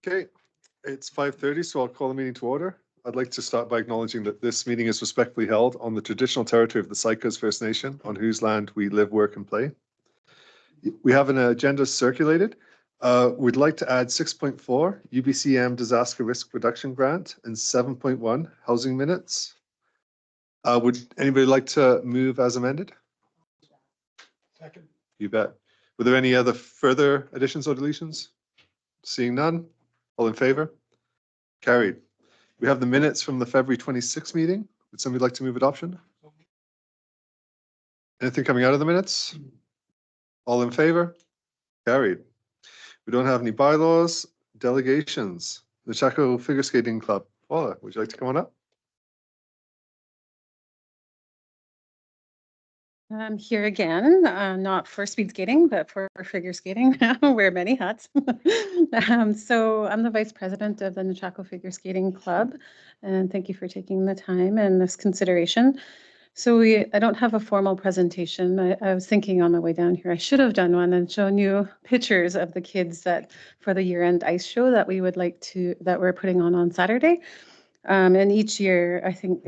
Okay, it's 5:30, so I'll call the meeting to order. I'd like to start by acknowledging that this meeting is respectfully held on the traditional territory of the Sycas First Nation, on whose land we live, work, and play. We have an agenda circulated. We'd like to add 6.4 UBCM Disaster Risk Reduction Grant and 7.1 Housing Minutes. Would anybody like to move as amended? Second. You bet. Were there any other further additions or deletions? Seeing none, all in favor? Carried. We have the minutes from the February 26th meeting. Would somebody like to move adoption? Anything coming out of the minutes? All in favor? Carried. We don't have any bylaws, delegations. The Nechako Figure Skating Club. Paula, would you like to come on up? I'm here again, not for speed skating, but for figure skating. I wear many hats. So I'm the vice president of the Nechako Figure Skating Club, and thank you for taking the time and this consideration. So I don't have a formal presentation. I was thinking on the way down here, I should have done one and shown you pictures of the kids that for the year-end ice show that we would like to, that we're putting on Saturday. And each year, I think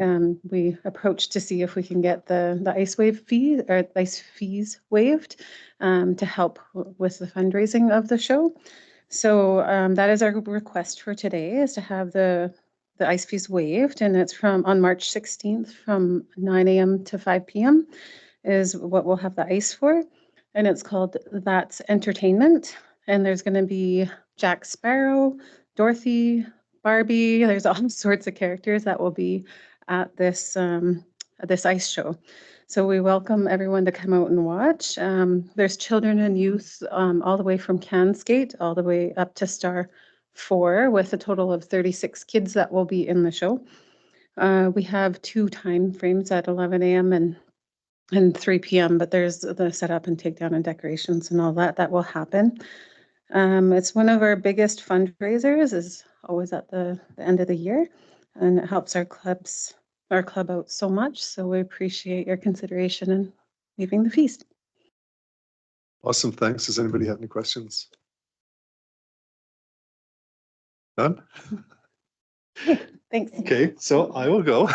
we approach to see if we can get the ice wave fee or ice fees waived to help with the fundraising of the show. So that is our request for today, is to have the ice fees waived, and it's on March 16th from 9 a.m. to 5 p.m. is what we'll have the ice for, and it's called That's Entertainment. And there's going to be Jack Sparrow, Dorothy, Barbie. There's all sorts of characters that will be at this ice show. So we welcome everyone to come out and watch. There's children and youth all the way from can skate all the way up to star 4, with a total of 36 kids that will be in the show. We have 2 time frames at 11 a.m. and 3 p.m. But there's the setup and takedown and decorations and all that will happen. It's one of our biggest fundraisers, is always at the end of the year, and it helps our club out so much. So we appreciate your consideration in waiving the fees. Awesome, thanks. Does anybody have any questions? None? Thanks. Okay, so I will go.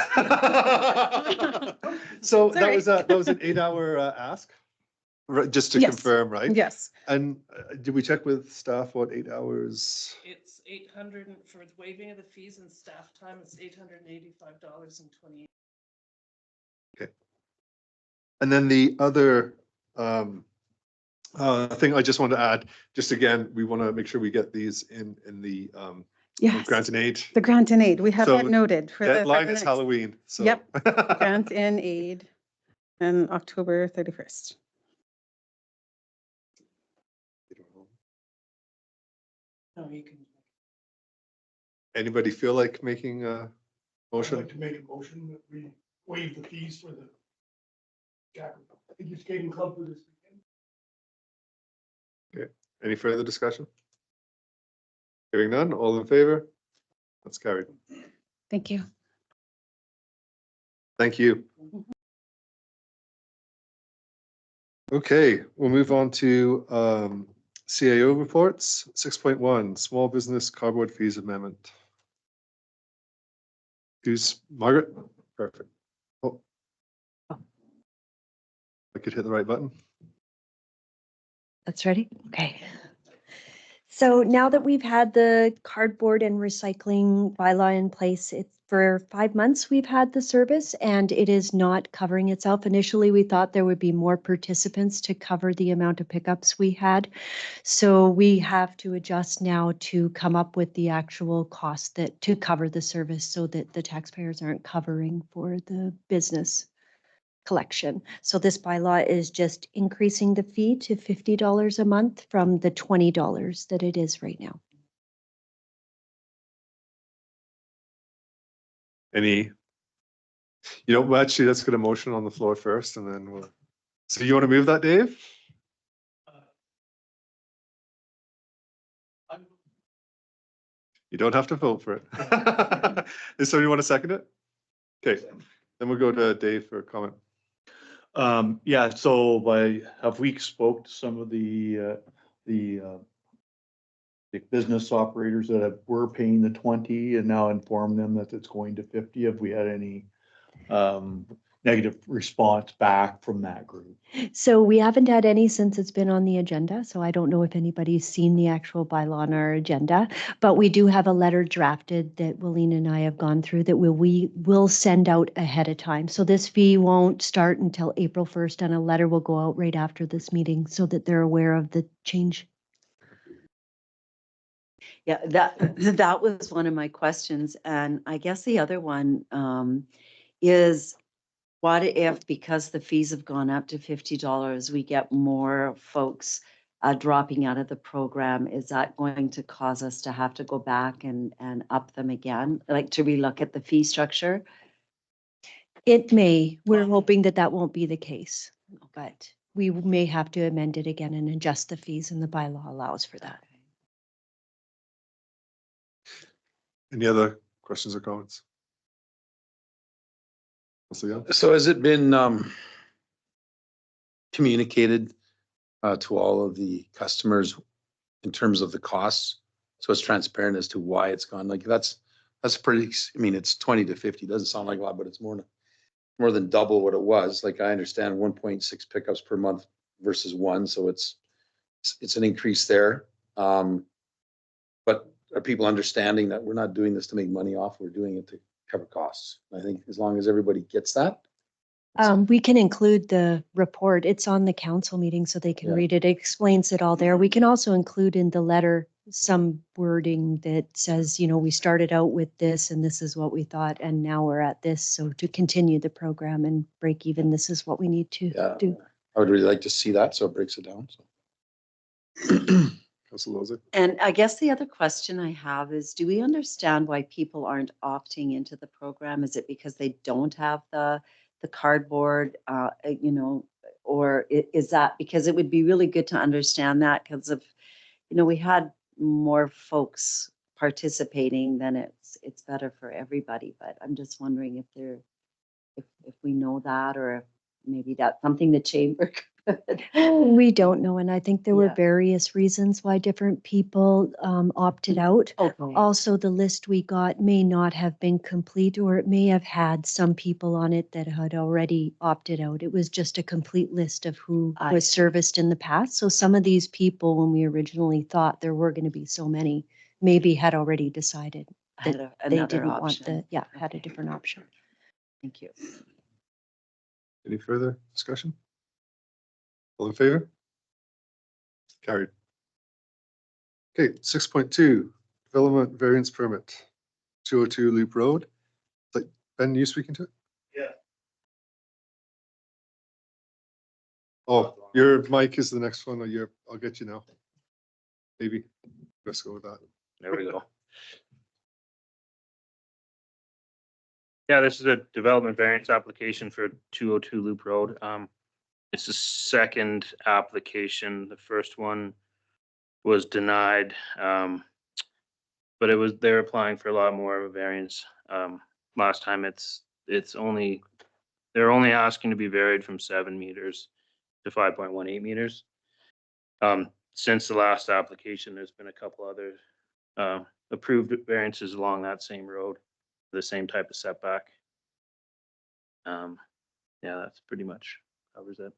So that was an 8-hour ask, right, just to confirm, right? Yes. And did we check with staff what 8 hours? It's 800 for the waiving of the fees and staff time. It's $885.28. Okay. And then the other thing I just want to add, just again, we want to make sure we get these in the Yes. grant and aid. The grant and aid. We have So that noted for deadline the is Halloween. So. Yep. Grant and aid and October 31st. No, you can. Anybody feel like making a motion? I'd like to make a motion that we waive the fees for the Jack Figure Skating Club for this weekend. Okay, any further discussion? Hearing none, all in favor? That's carried. Thank you. Thank you. Okay, we'll move on to CAO reports. 6.1, Small Business Cardboard Fees Amendment. Who's Margaret? Perfect. Oh, I could hit the right button. That's ready? Okay. So now that we've had the cardboard and recycling bylaw in place, it's for 5 months we've had the service, and it is not covering itself. Initially, we thought there would be more participants to cover the amount of pickups we had. So we have to adjust now to come up with the actual cost to cover the service, so that the taxpayers aren't covering for the business collection. So this bylaw is just increasing the fee to $50 a month from the $20 that it is right now. Any, well, actually, let's get a motion on the floor first, and then we'll. So you want to move that, Dave? You don't have to vote for it. Does somebody want to second it? Okay, then we'll go to Dave for a comment. Yeah, so have we spoke to some of the business operators that were paying the 20 and now inform them that it's going to 50? Have we had any negative response back from that group? So we haven't had any since it's been on the agenda, so I don't know if anybody's seen the actual bylaw on our agenda, but we do have a letter drafted that Willeen and I have gone through that we will send out ahead of time. So this fee won't start until April 1st, and a letter will go out right after this meeting so that they're aware of the change. Yeah, that was one of my questions. And I guess the other one is what if, because the fees have gone up to $50, we get more folks dropping out of the program? Is that going to cause us to have to go back and up them again, like to relook at the fee structure? It may. We're hoping that that won't be the case, but we may have to amend it again and adjust the fees, and the bylaw allows for that. Any other questions or comments? So has it been communicated to all of the customers in terms of the costs? So it's transparent as to why it's gone. Like that's pretty, I mean, it's 20 to 50, doesn't sound like a lot, but it's more than double what it was. Like I understand 1.6 pickups per month versus 1. So it's an increase there. But are people understanding that we're not doing this to make money off? We're doing it to cover costs. I think as long as everybody gets that. We can include the report. It's on the council meeting so they can read it. It explains it all there. We can also include in the letter some wording that says, you know, we started out with this and this is what we thought, and now we're at this. So to continue the program and break even, this is what we need to do. I would really like to see that. So it breaks it down. Councillor And I guess the other question I have is, do we understand why people aren't opting into the program? Is it because they don't have the cardboard, you know, or is that because it would be really good to understand that, because if, you know, we had more folks participating, then it's better for everybody. But I'm just wondering if we know that, or if maybe that's something the chamber could. We don't know, and I think there were Yeah. various reasons why different people opted out. Okay. Also, the list we got may not have been complete, or it may have had some people on it that had already opted out. It was just a complete list of who I was see. serviced in the past. So some of these people, when we originally thought there were going to be so many, maybe had already decided Had that they another didn't want option. had a Okay. different option. Thank you. Any further discussion? All in favor? Carried. Okay, 6.2, development variance permit, 202 Loop Road. Like, Ben, you speaking to it? Yeah. Oh, your mic is the next one, or I'll get you now. Maybe. Let's go with that. There we go. Yeah, this is a development variance application for 202 Loop Road. It's the second application. The first one was denied. But they're applying for a lot more of a variance. Last time they're only asking to be varied from 7 meters to 5.18 meters. Since the last application, there's been a couple other approved variances along that same road, the same type of setback. Yeah, that's pretty much covers it.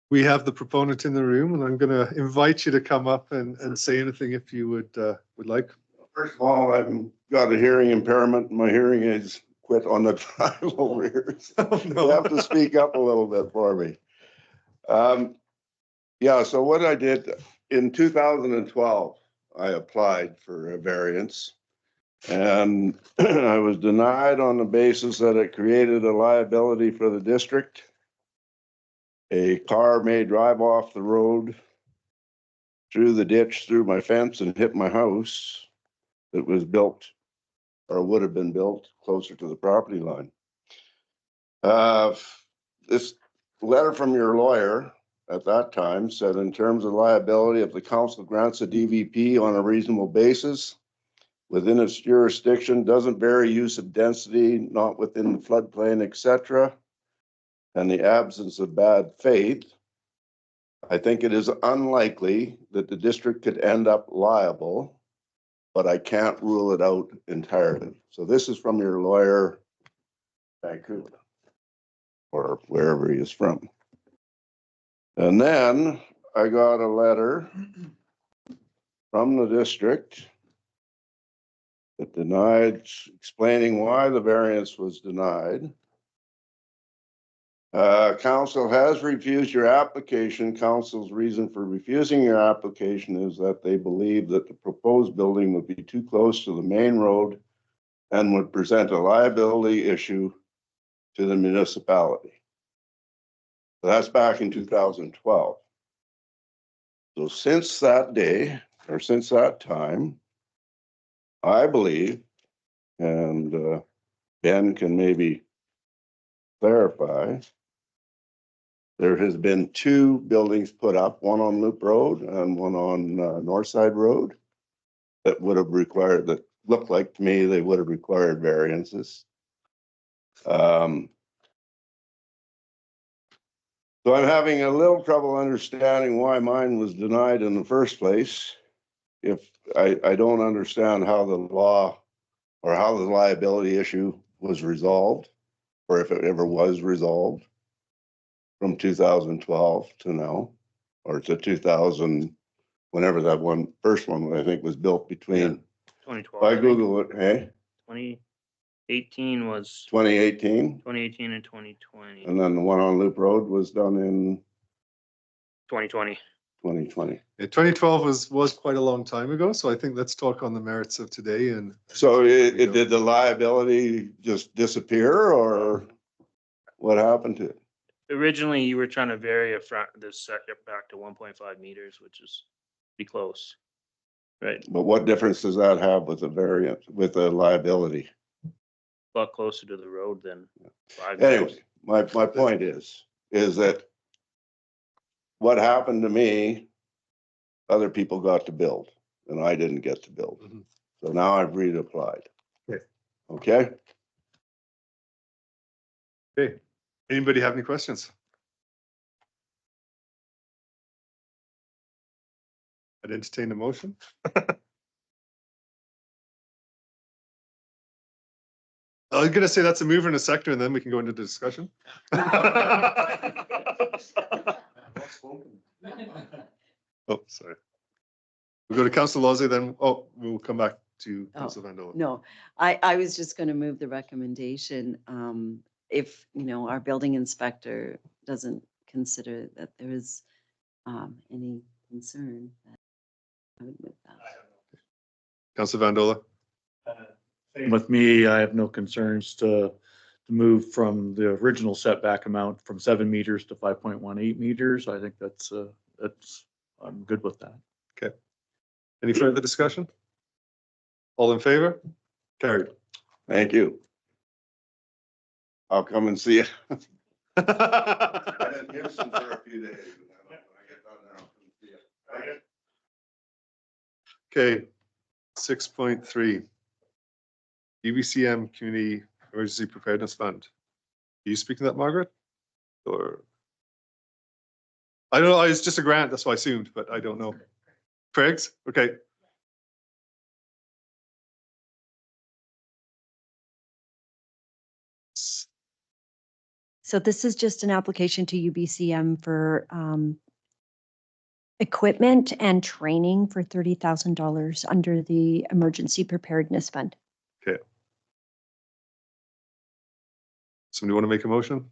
We have the proponent in the room, and I'm going to invite you to come up and say anything if you would like. First of all, I've got a hearing impairment. My hearing aids quit on the drive over here. Oh, You have to speak up a little bit for me. Yeah, so what I did in 2012, I applied for a variance, and I was denied on the basis that it created a liability for the district. A car may drive off the road through the ditch, through my fence, and hit my house that was built or would have been built closer to the property line. This letter from your lawyer at that time said, in terms of liability, if the council grants a DVP on a reasonable basis within its jurisdiction, doesn't vary use of density, not within the floodplain, etc., and the absence of bad faith, I think it is unlikely that the district could end up liable, but I can't rule it out entirely. So this is from your lawyer, Vancouver, or wherever he is from. And then I got a letter from the district that denied, explaining why the variance was denied. Council has refused your application. Council's reason for refusing your application is that they believe that the proposed building would be too close to the main road and would present a liability issue to the municipality. So that's back in 2012. So since that day, or since that time, I believe, and Ben can maybe clarify, there has been 2 buildings put up, one on Loop Road and one on Northside Road, that would have required, that looked like to me they would have required variances. So I'm having a little trouble understanding why mine was denied in the first place. If I don't understand how the law or how the liability issue was resolved, or if it ever was resolved from 2012 to now, or to 2000, whenever that first one I think was built between. 2012. If I Google it, hey, 2018 was 2018, 2018 and 2020. and then the one on Loop Road was done in 2020. 2020. Yeah, 2012 was quite a long time ago, so I think let's talk on the merits of today and. So did the liability just disappear, or what happened to it? Originally, you were trying to vary this setback to 1.5 meters, which is pretty close. Right, But what difference does that have with the variance, with the liability? a lot closer to the road than 5 Anyway, meters. my point is that what happened to me, other people got to build and I didn't get to build. Mhm. So now I've reapplied. Okay. Okay? Okay, anybody have any questions? I'd entertain the motion. I was gonna say that's a mover and a sector, and then we can go into the discussion. Oh, sorry. We'll go to Councillor Lozzie, then, we'll come back to Councillor Vandola. No, I was just going to move the recommendation. If, our building inspector doesn't consider that there is any concern, I would move that. Councillor Vandola. Same with me, I have no concerns to move from the original setback amount from 7 meters to 5.18 meters. I think that's, I'm good with that. Okay. Any further discussion? All in favor? Carried. Thank you. I'll come and see you. I've been in Houston for a few days. And when I get done there, I'll come see you. Okay, 6.3. UBCM Community Emergency Preparedness Fund. Are you speaking to that, Margaret? Or? I don't know, it's just a grant, that's why I assumed, but I don't know. Craig's? Okay. So this is just an application to UBCM for equipment and training for $30,000 under the Emergency Preparedness Fund. Okay. Somebody want to make a motion?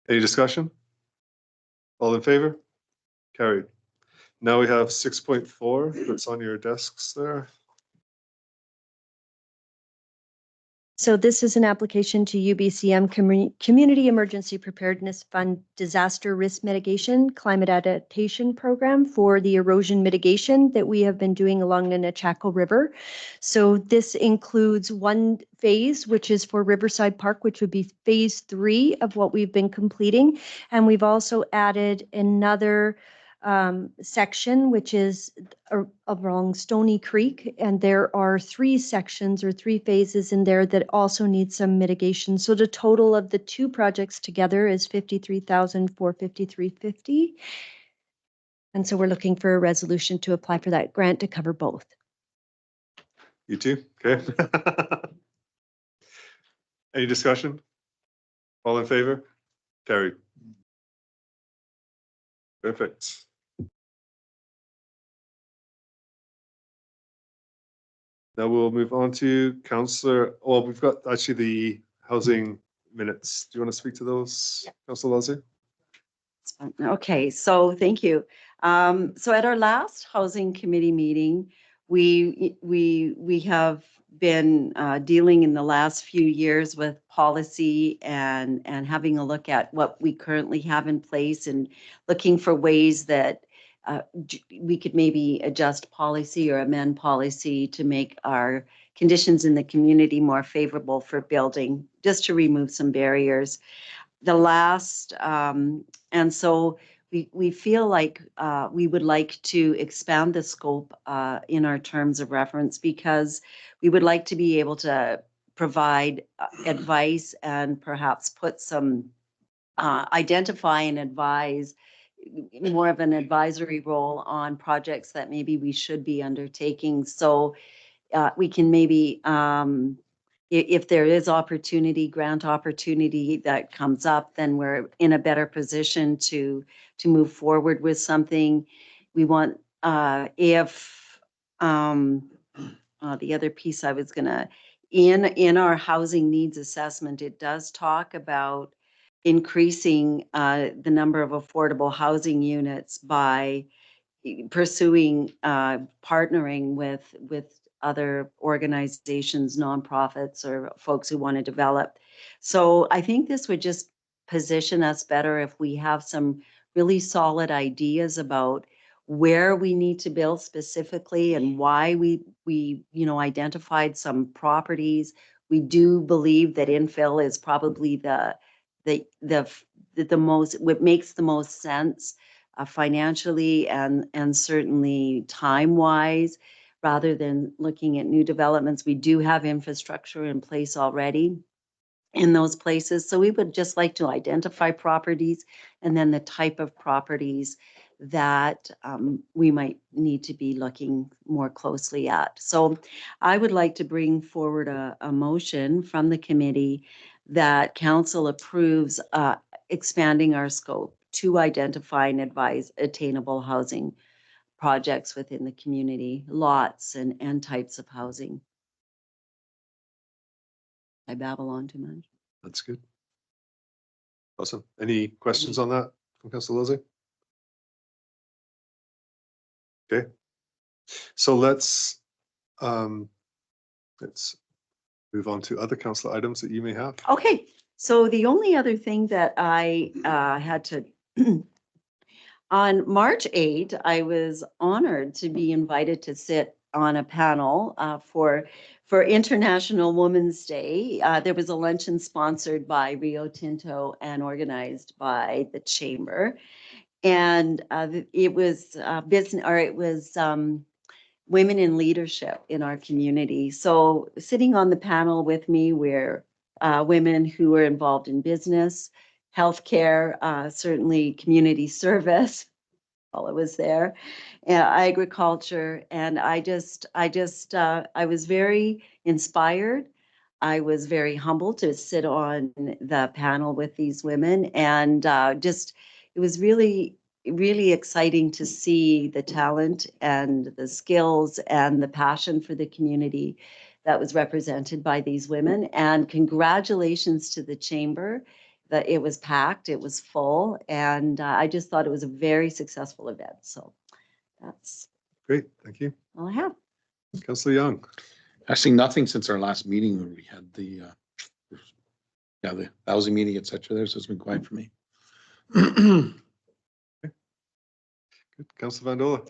Any discussion? All in favor? Carried. Now we have 6.4 that's on your desks there. So this is an application to UBCM Community Emergency Preparedness Fund Disaster Risk Mitigation Climate Adaptation Program for the erosion mitigation that we have been doing along the Nechako River. So this includes one phase, which is for Riverside Park, which would be phase 3 of what we've been completing. And we've also added another section, which is along Stony Creek. And there are 3 sections or 3 phases in there that also need some mitigation. So the total of the 2 projects together is $53,453.50. And so we're looking for a resolution to apply for that grant to cover both. You too? Okay. Any discussion? All in favor? Carried. Perfect. Now we'll move on to Councillor, well, we've got actually the housing minutes. Do you want to speak to those, Councillor Lozzie? Okay, so thank you. So at our last housing committee meeting, we have been dealing in the last few years with policy and having a look at what we currently have in place and looking for ways that we could maybe adjust policy or amend policy to make our conditions in the community more favorable for building, just to remove some barriers. The last, and so we feel like we would like to expand the scope in our terms of reference, because we would like to be able to provide advice and perhaps put some identify and advise, more of an advisory role on projects that maybe we should be undertaking. So we can maybe, if there is opportunity, grant opportunity that comes up, then we're in a better position to move forward with something. We want, if the other piece I was gonna, in our housing needs assessment, it does talk about increasing the number of affordable housing units by pursuing partnering with other organizations, nonprofits, or folks who want to develop. So I think this would just position us better if we have some really solid ideas about where we need to build specifically and why we identified some properties. We do believe that infill is probably the most, what makes the most sense financially and certainly time-wise, rather than looking at new developments. We do have infrastructure in place already in those places. So we would just like to identify properties and then the type of properties that we might need to be looking more closely at. So I would like to bring forward a motion from the committee that council approves expanding our scope to identify and advise attainable housing projects within the community, lots and types of housing. I babble on too much. That's good. Awesome. Any questions on that from Councillor Lozzie? Okay. So let's move on to other councillor items that you may have. Okay, so the only other thing that I had to on March 8, I was honored to be invited to sit on a panel for International Women's Day. There was a luncheon sponsored by Rio Tinto and organized by the Chamber. And it was women in leadership in our community. So sitting on the panel with me were women who were involved in business, healthcare, certainly community service, while I was there, agriculture, and I was very inspired. I was very humbled to sit on the panel with these women, and it was really, really exciting to see the talent and the skills and the passion for the community that was represented by these women. And congratulations to the Chamber. That it was packed, it was full, and I just thought it was a very successful event. So that's Great, thank you. all I have. Councillor Young. Actually, nothing since our last meeting when we had the housing meeting, et cetera, there, so it's been quiet for me. Good. Councillor Vandola.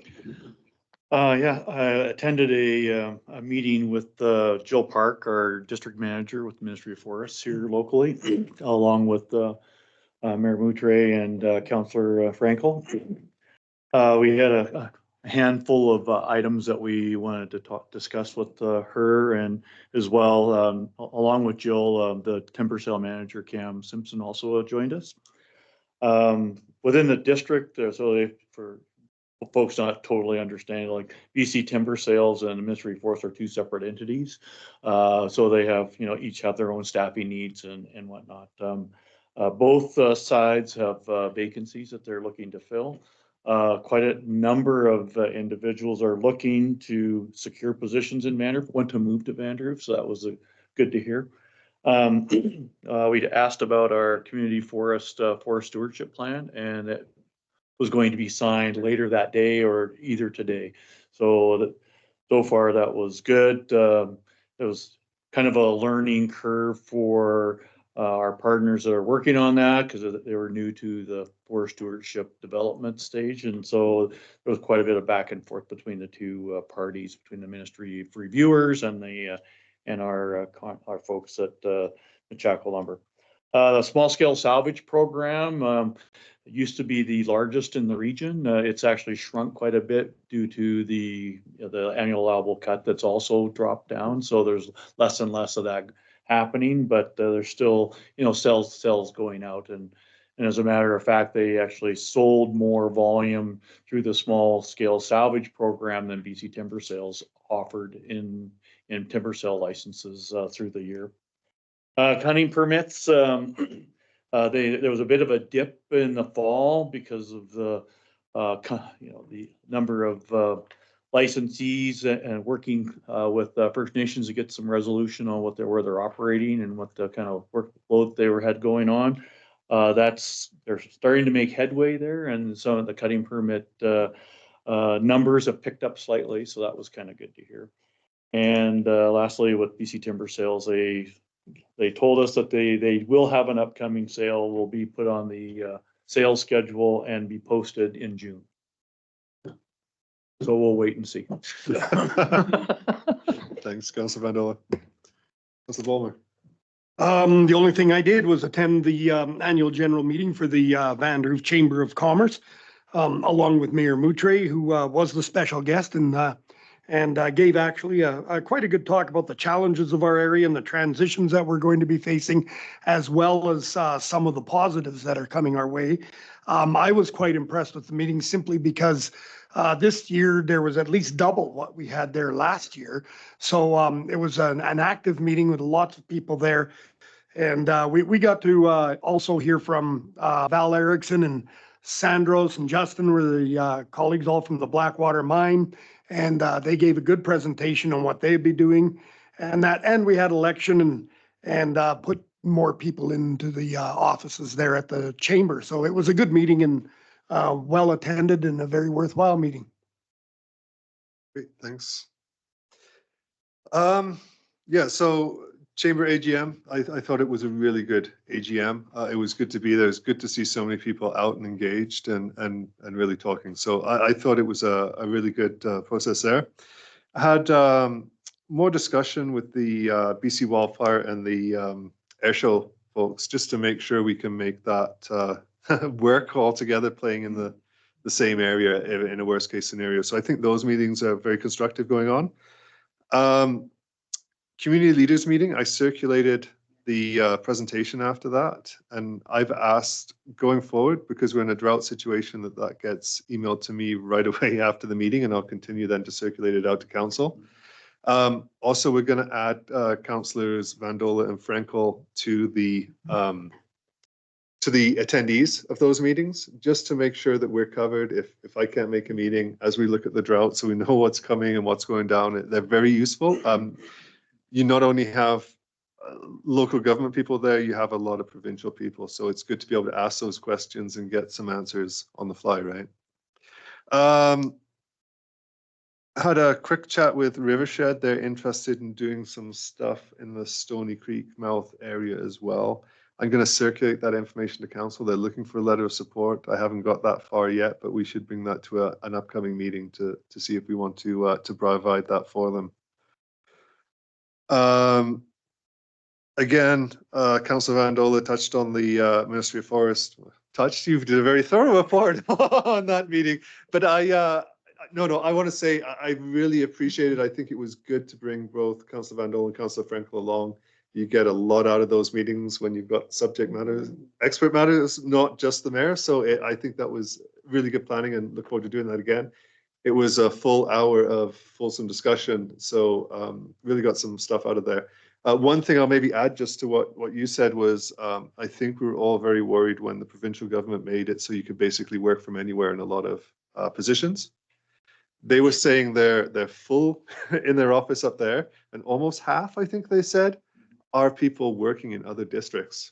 Yeah, I attended a meeting with Jill Park, our district manager with the Ministry of Forests here locally, along with Mayor Moutre and Councillor Frankel. We had a handful of items that we wanted to discuss with her, and as well, along with Jill, the timber sale manager, Cam Simpson, also joined us. Within the district, for folks not totally understanding, like BC Timber Sales and the Ministry of Forest are two separate entities. So they have, each have their own staffing needs and whatnot. Both sides have vacancies that they're looking to fill. Quite a number of individuals are looking to secure positions in Vanderhoof, want to move to Vanderhoof, so that was good to hear. We'd asked about our community forest stewardship plan, and it was going to be signed later that day or either today. So far that was good. It was kind of a learning curve for our partners that are working on that, because they were new to the forest stewardship development stage. And so there was quite a bit of back and forth between the two parties, between the Ministry of Reviewers and our folks at Nechako Lumber. The small scale salvage program used to be the largest in the region. It's actually shrunk quite a bit due to the annual allowable cut that's also dropped down. So there's less and less of that happening, but there's still, sales going out. And as a matter of fact, they actually sold more volume through the small scale salvage program than BC Timber Sales offered in timber sale licenses through the year. Cutting permits, there was a bit of a dip in the fall because of the number of licensees and working with First Nations to get some resolution on where they're operating and what the kind of workload they had going on. They're starting to make headway there, and some of the cutting permit numbers have picked up slightly, so that was kind of good to hear. And lastly, with BC Timber Sales, they told us that they will have an upcoming sale, will be put on the sales schedule and be posted in June. So we'll wait and see. Thanks, Councillor Vandola. Councillor Bowman. The only thing I did was attend the annual general meeting for the Vanderhoof Chamber of Commerce, along with Mayor Moutre, who was the special guest and gave actually quite a good talk about the challenges of our area and the transitions that we're going to be facing, as well as some of the positives that are coming our way. I was quite impressed with the meeting simply because this year there was at least double what we had there last year. So it was an active meeting with lots of people there. And we got to also hear from Val Erickson and Sandros and Justin, were the colleagues all from the Blackwater mine. And they gave a good presentation on what they'd be doing. And we had election and put more people into the offices there at the chamber. So it was a good meeting and well attended and a very worthwhile meeting. Great, thanks. Yeah, so Chamber AGM, I thought it was a really good AGM. It was good to be there. It's good to see so many people out and engaged and really talking. So I thought it was a really good process there. I had more discussion with the BC Wildfire and the air show folks, just to make sure we can make that work all together, playing in the same area in a worst case scenario. So I think those meetings are very constructive going on. Community leaders meeting, I circulated the presentation after that, and I've asked going forward, because we're in a drought situation, that gets emailed to me right away after the meeting, and I'll continue then to circulate it out to council. Also, we're going to add councillors Vandola and Frankel to the attendees of those meetings, just to make sure that we're covered if I can't make a meeting as we look at the drought, so we know what's coming and what's going down. They're very useful. You not only have local government people there, you have a lot of provincial people. So it's good to be able to ask those questions and get some answers on the fly, right? Had a quick chat with Rivershed. They're interested in doing some stuff in the Stony Creek mouth area as well. I'm going to circulate that information to council. They're looking for a letter of support. I haven't got that far yet, but we should bring that to an upcoming meeting to see if we want to provide that for them. Again, Councillor Vandola touched on the Ministry of Forest. touched. You did a very thorough report on that meeting. But no, I want to say I really appreciate it. I think it was good to bring both Councillor Van Dole and Councillor Frankel along. You get a lot out of those meetings when you've got subject matters, expert matters, not just the mayor. So I think that was really good planning and look forward to doing that again. It was a full hour of fulsome discussion. So really got some stuff out of there. One thing I'll maybe add just to what you said was, I think we were all very worried when the provincial government made it so you could basically work from anywhere in a lot of positions. They were saying they're full in their office up there, and almost half, I think they said, are people working in other districts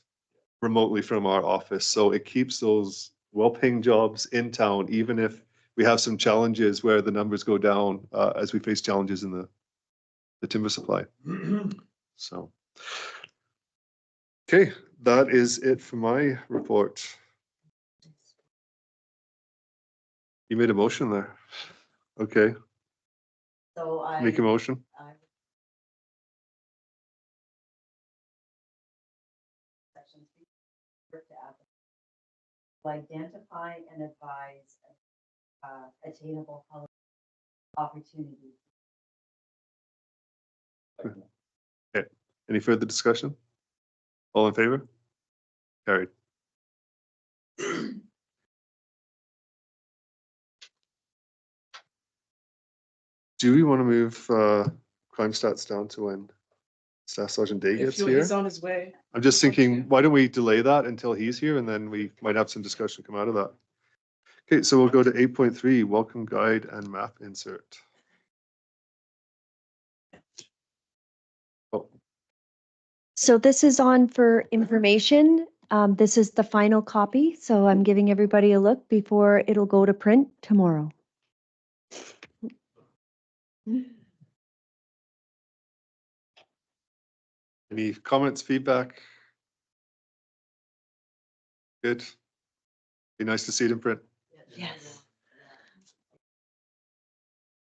remotely from our office. So it keeps those well-paying jobs in town, even if we have some challenges where the numbers go down as we face challenges in the timber supply. So, okay, that is it for my report. You made a motion there. Okay, So I. make a motion. Section 3, to identify and advise attainable health opportunities. Okay, any further discussion? All in favor? Carried. Do we want to move crime stats down to when Staff Sergeant Day gets If here? he's on his way. I'm just thinking, why don't we delay that until he's here and then we might have some discussion come out of that. Okay, so we'll go to 8.3, welcome guide and map insert. Oh, So this is on for information. This is the final copy, so I'm giving everybody a look before it'll go to print tomorrow. any comments, feedback? Good. Be nice to see it in print. Yes.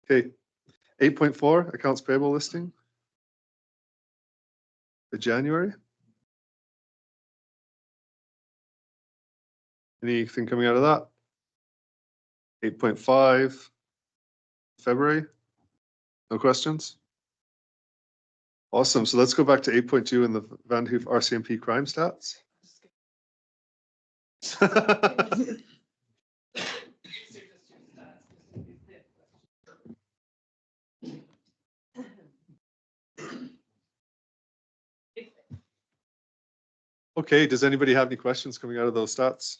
Okay, 8.4, accounts payable listing. For January. Anything coming out of that? 8.5, February. No questions? Awesome. So let's go back to 8.2 in the Vanderhoof RCMP crime stats. Okay, does anybody have any questions coming out of those stats?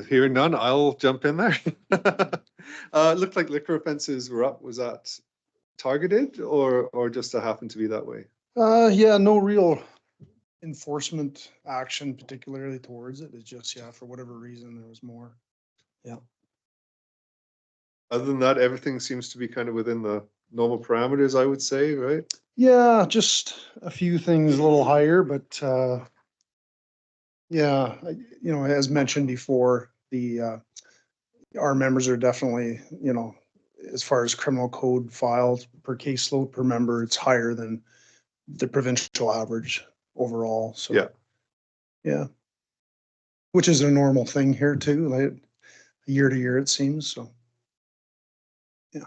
Hearing none, I'll jump in there. It looked like liquor offenses were up. Was that targeted or just a happened to be that way? Yeah, no real enforcement action particularly towards it. It's just, yeah, for whatever reason, there was more. Yeah. Other than that, everything seems to be kind of within the normal parameters, I would say, right? Yeah, just a few things a little higher, but, yeah, you know, as mentioned before, our members are definitely, you know, as far as criminal code files per caseload per member, it's higher than the provincial average overall. So, Yeah. yeah, which is a normal thing here too, like year to year, it seems. So, yeah.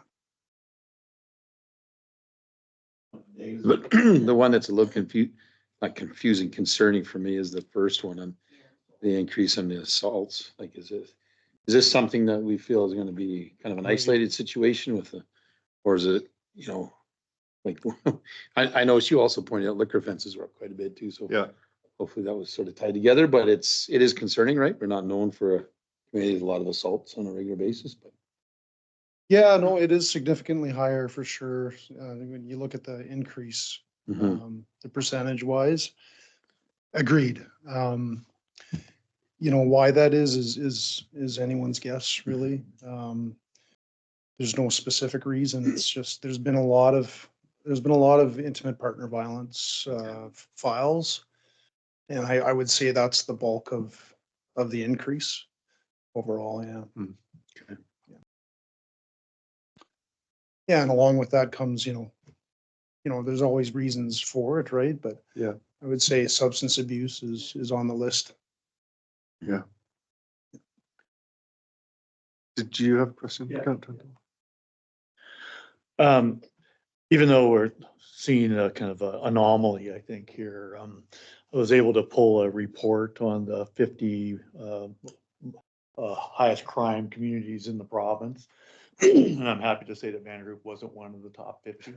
The one that's a little not confusing, concerning for me is the first one on the increase in the assaults. Like, is this something that we feel is gonna be kind of an isolated situation with or is it, you know, like, I know you also pointed out liquor offenses were up quite a bit too, so. Yeah. Hopefully that was sort of tied together, but it is concerning, right? We're not known for a community with a lot of assaults on a regular basis, but. Yeah, no, it is significantly higher for sure. When you look at the increase, the percentage wise. Agreed. You know, why that is anyone's guess, really. There's no specific reason. It's just, there's been a lot of intimate partner violence, files. And I would say that's the bulk of the increase overall, yeah. Yeah, and along with that comes, there's always reasons for it, right? But Yeah. I would say substance abuse is on the list. Did you have a question? Yeah. Councillor? Even though we're seeing a kind of a anomaly, I think here, I was able to pull a report on the 50 highest crime communities in the province. And I'm happy to say that Vanderhoof wasn't one of the top 50.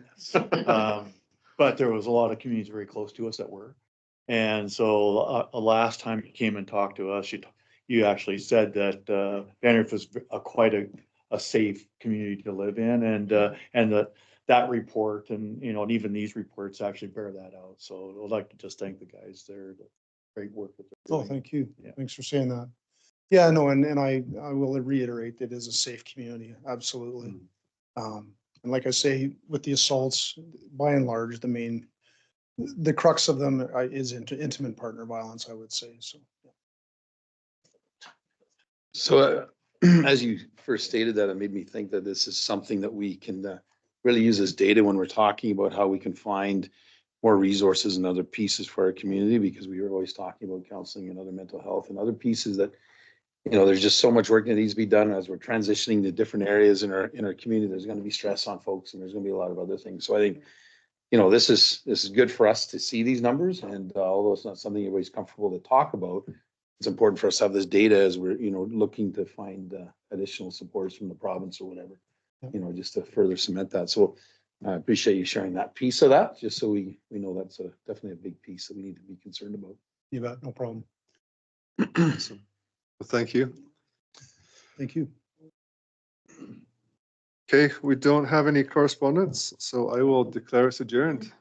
But there was a lot of communities very close to us that were. And so last time you came and talked to us, you actually said that Vanderhoof was quite a safe community to live in, and that report and, and even these reports actually bear that out. So I'd like to just thank the guys there, the great work that they're Oh, doing. thank you. Yeah. Thanks for saying that. Yeah, no, and I will reiterate, it is a safe community, absolutely. And like I say, with the assaults, by and large, the crux of them is intimate partner violence, I would say, so. So as you first stated that, it made me think that this is something that we can really use as data when we're talking about how we can find more resources and other pieces for our community, because we were always talking about counseling and other mental health and other pieces that, there's just so much work that needs to be done as we're transitioning to different areas in our community. There's going to be stress on folks, and there's going to be a lot of other things. So I think, this is good for us to see these numbers, and although it's not something everybody's comfortable to talk about, it's important for us to have this data as we're, looking to find additional supports from the province or whatever, just to further cement that. So I appreciate you sharing that piece of that, just so we know that's definitely a big piece that we need to be concerned about. You bet, no problem. Awesome. Well, thank you. Thank you. Okay, we don't have any correspondence, so I will declare us adjourned.